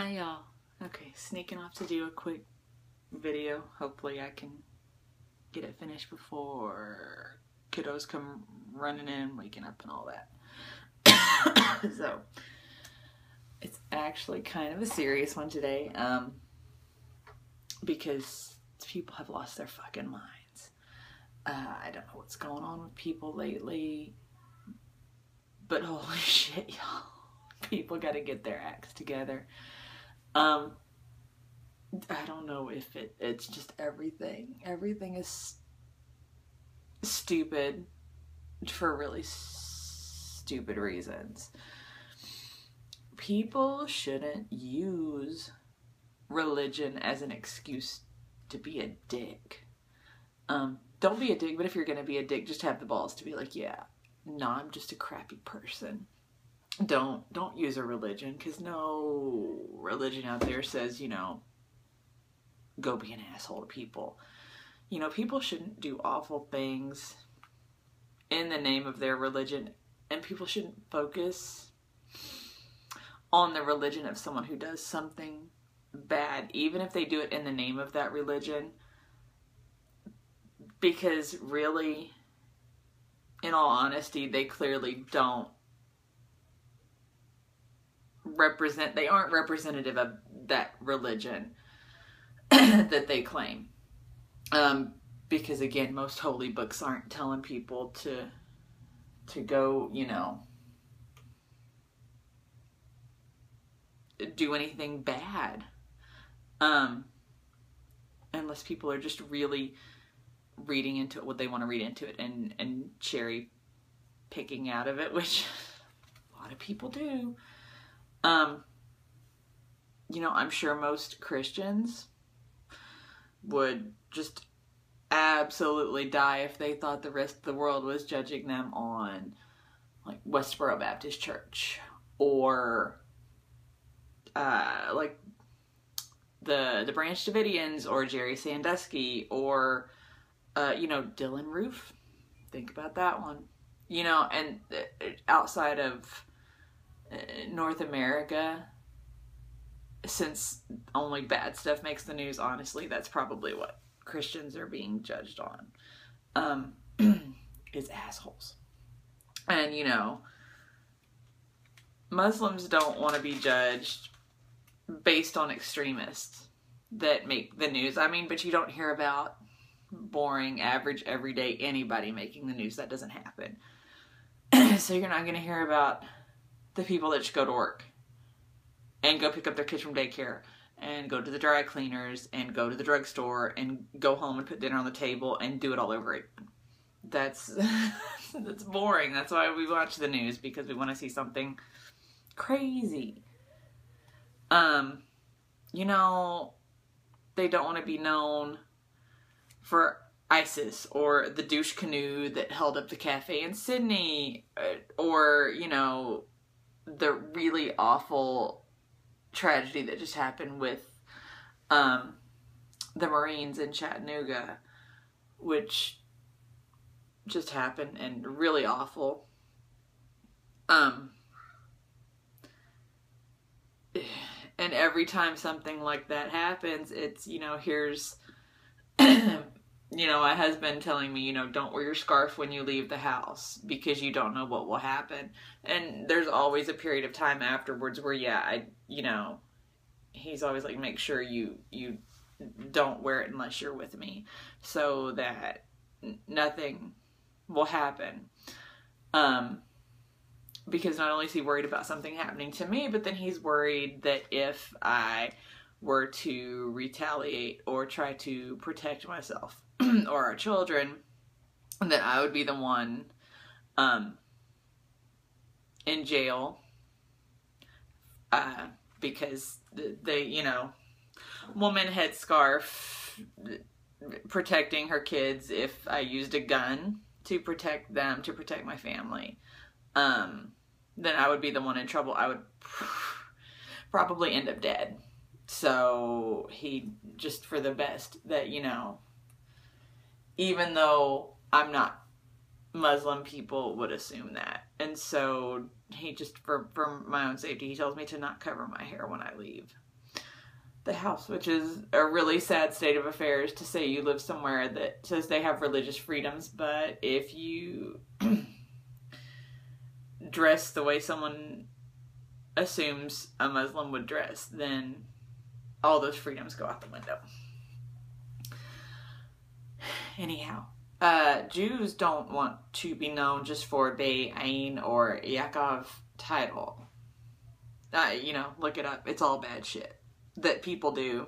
Hi y'all. Okay, sneaking off to do a quick video. Hopefully I can get it finished before kiddos come running in, waking up and all that. So, it's actually kind of a serious one today, because people have lost their fucking minds. I don't know what's going on with people lately, but holy shit, y'all. People gotta get their acts together. I don't know if it's just everything. Everything is stupid for really stupid reasons. People shouldn't use religion as an excuse to be a dick. Don't be a dick, but if you're gonna be a dick, just have the balls to be like, yeah, no, I'm just a crappy person. Don't use a religion, because no religion out there says, go be an asshole to people. People shouldn't do awful things in the name of their religion, and people shouldn't focus on the religion of someone who does something bad, even if they do it in the name of that religion, because really, in all honesty, they clearly don't they aren't representative of that religion that they claim. Because again, most holy books aren't telling people to go, do anything bad. Unless people are just really reading into it what they want to read into it and cherry picking out of it, which a lot of people do. I'm sure most Christians would just absolutely die if they thought the rest of the world was judging them on like Westboro Baptist Church or like the Branch Davidians or Jerry Sandusky or Dylan Roof. Think about that one. And outside of North America, since only bad stuff makes the news, honestly, that's probably what Christians are being judged on, is assholes. And, Muslims don't want to be judged based on extremists that make the news. But you don't hear about boring, average, everyday anybody making the news. That doesn't happen. So you're not going to hear about the people that just go to work and go pick up their kids from daycare and go to the dry cleaners and go to the drugstore and go home and put dinner on the table and do it all over again. That's boring. That's why we watch the news, because we want to see something crazy. They don't want to be known for ISIS or the douche canoe that held up the cafe in Sydney, or, the really awful tragedy that just happened with the Marines in Chattanooga, which just happened and really awful. And every time something like that happens, it's, here's my husband telling me, don't wear your scarf when you leave the house because you don't know what will happen. And there's always a period of time afterwards where, he's always like, make sure you don't wear it unless you're with me so that nothing will happen. Because not only is he worried about something happening to me, but then he's worried that if I were to retaliate or try to protect myself or our children, that I would be the one in jail, because the woman headscarf protecting her kids if I used a gun to protect them, to protect my family, then I would be the one in trouble. I would probably end up dead. So he, just for the best that, even though I'm not Muslim, people would assume that. And so he just, for my own safety, he tells me to not cover my hair when I leave. the house, which is a really sad state of affairs to say you live somewhere that says they have religious freedoms, but if you dress the way someone assumes a Muslim would dress, then all those freedoms go out the window. Anyhow, Jews don't want to be known just for Bey, Ain, or Yaakov title. Look it up. It's all bad shit that people do,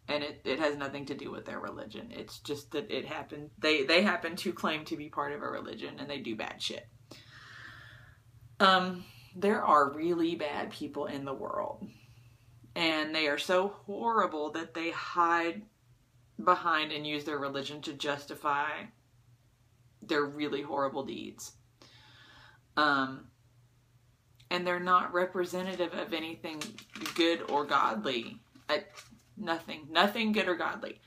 and it has nothing to do with their religion. It's just that it happened. They happen to claim to be part of a religion, and they do bad shit. There are really bad people in the world, and they are so horrible that they hide behind and use their religion to justify their really horrible deeds. And they're not representative of anything good or godly. Nothing good or godly.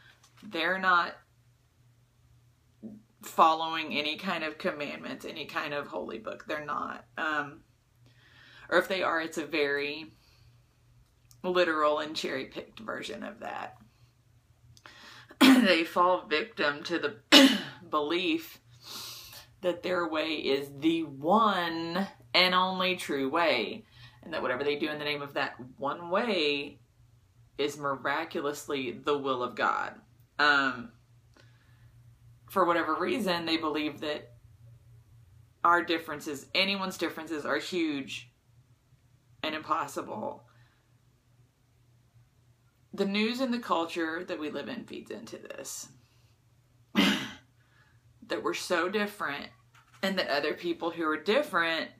They're not following any kind of commandments, any kind of holy book. They're not. Or if they are, it's a very literal and cherry-picked version of that. They fall victim to the belief that their way is the one and only true way, and that whatever they do in the name of that one way is miraculously the will of God. For whatever reason, they believe that our differences, anyone's differences, are huge and impossible. The news and the culture that we live in feeds into this. That we're so different, and that other people who are different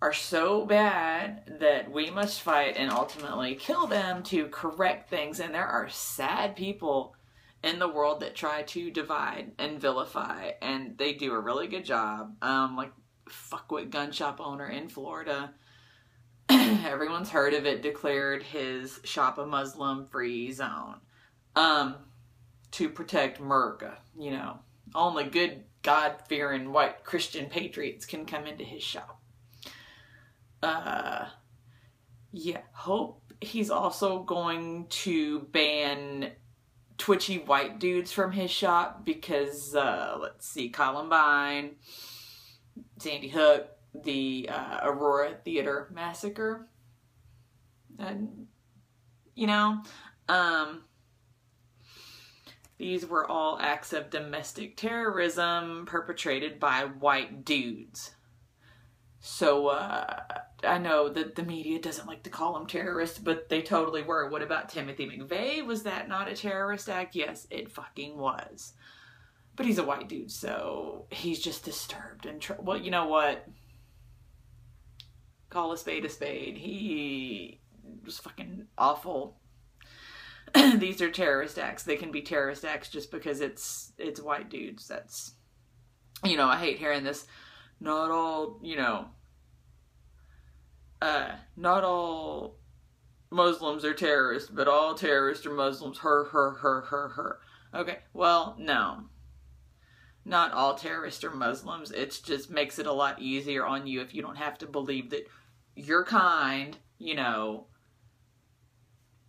are so bad that we must fight and ultimately kill them to correct things. And there are sad people in the world that try to divide and vilify, and they do a really good job. Like fuckwit gun shop owner in Florida. Everyone's heard of it, declared his shop a Muslim-free zone to protect America. Only good, God-fearing, white Christian patriots can come into his shop. Hope he's also going to ban twitchy white dudes from his shop because, let's see, Columbine, Sandy Hook, the Aurora Theater Massacre, and these were all acts of domestic terrorism perpetrated by white dudes. So I know that the media doesn't like to call them terrorists, but they totally were. What about Timothy McVeigh? Was that not a terrorist act? Yes, it fucking was. But he's a white dude, so he's just disturbed and well, you know what? Call a spade a spade. He was fucking awful. These are terrorist acts. They can be terrorist acts just because it's white dudes. That's, I hate hearing this. Not all, not all Muslims are terrorists, but all terrorists are Muslims. Her. Okay, well, no. Not all terrorists are Muslims. It just makes it a lot easier on you if you don't have to believe that your kind,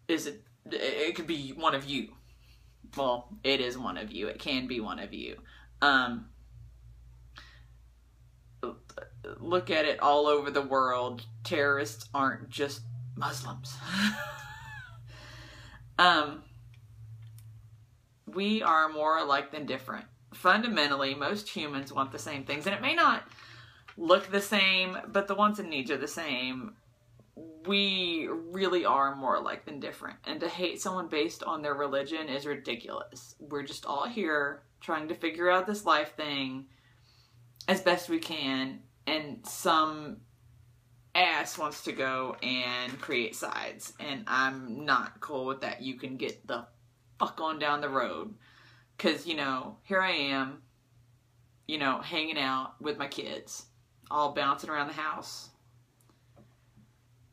it could be one of you. Well, it is one of you. It can be one of you. Look at it all over the world. Terrorists aren't just Muslims. We are more alike than different. Fundamentally, most humans want the same things, and it may not look the same, but the wants and needs are the same. We really are more alike than different, and to hate someone based on their religion is ridiculous. We're just all here trying to figure out this life thing as best we can, and some ass wants to go and create sides, and I'm not cool with that. You can get the fuck on down the road, because, here I am, hanging out with my kids, all bouncing around the house,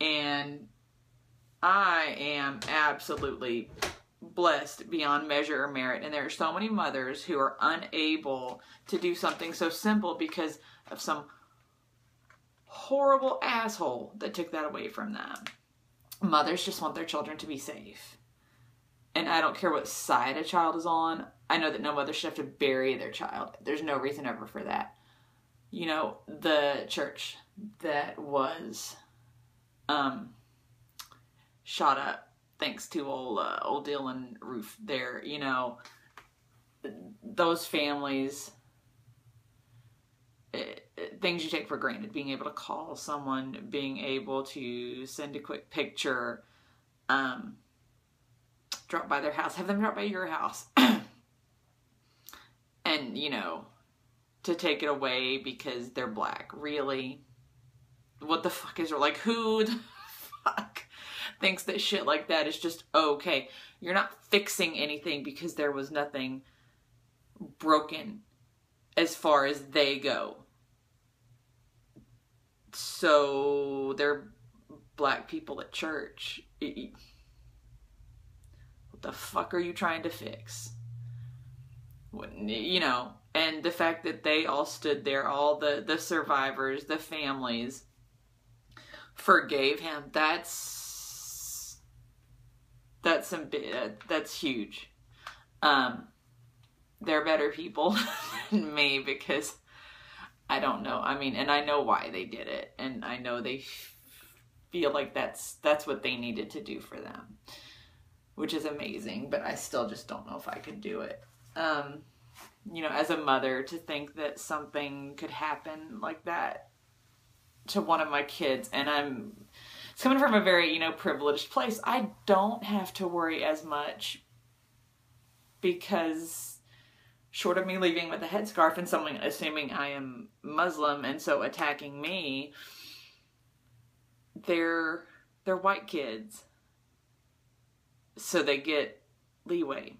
and I am absolutely blessed beyond measure or merit, and there are so many mothers who are unable to do something so simple because of some horrible asshole that took that away from them. mothers just want their children to be safe. And I don't care what side a child is on. I know that no mother should have to bury their child. There's no reason ever for that. You know, the church that was shot up thanks to old Dylan Roof there, you know, those families, things you take for granted, being able to call someone, being able to send a quick picture, drop by their house, have them drop by your house, and, you know, to take it away because they're black. Really? What the fuck is, like, who the fuck thinks that shit like that is just okay? You're not fixing anything because there was nothing broken as far as they go. So they're black people at church. What the fuck are you trying to fix? You know, and the fact that they all stood there, all the survivors, the families, forgave him. That's huge. They're better people than me because I don't know. I mean, and I know why they did it, and I know they feel like that's what they needed to do for them, which is amazing. But I still just don't know if I could do it. You know, as a mother, to think that something could happen like that to one of my kids, and it's coming from a very, you know, privileged place. I don't have to worry as much because short of me leaving with a headscarf and someone assuming I am Muslim and so attacking me, they're white kids. So they get leeway.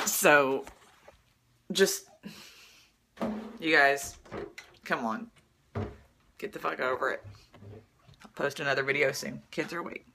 So, just, you guys, come on. Get the fuck over it. I'll post another video soon. Kids are awake.